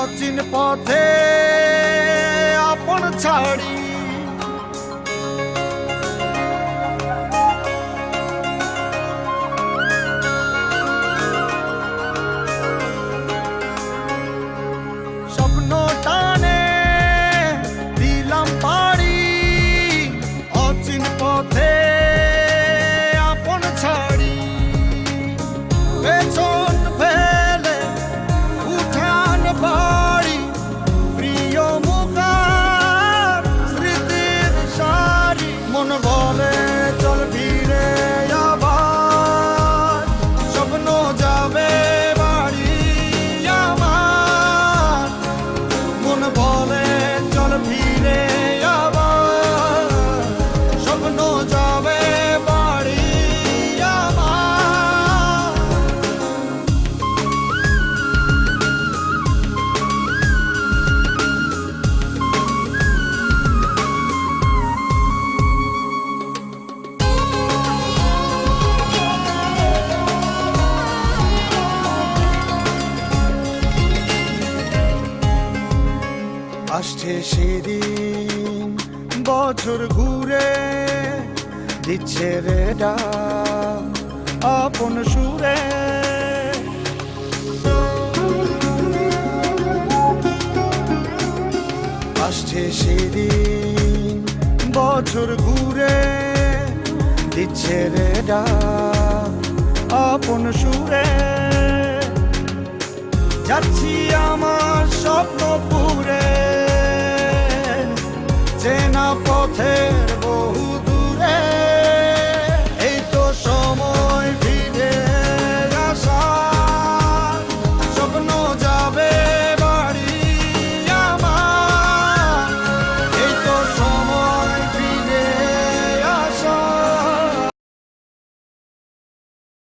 অচিন পথে আপন ছাড়ি স্বপ্ন টানে দিলাম পাড়ি অচিন পথে আপন ছাড়ি পেছন ফেলে উঠান বাড়ি প্রিয় মুখার স্মৃতির সারি মন বলে চল ফিরে আবার স্বপ্ন যাবে বাড়ি আমার মন বলে চল ফিরে আবার স্বপ্ন যাবে বাড়ি আমার আসছে সেদিন বছর ঘুরে দিচ্ছে রে ডাক আপন সুরে আসছে সেদিন বছর ঘুরে দিচ্ছে রে ডাক আপন সুরে যাচ্ছি আমার স্বপ্ন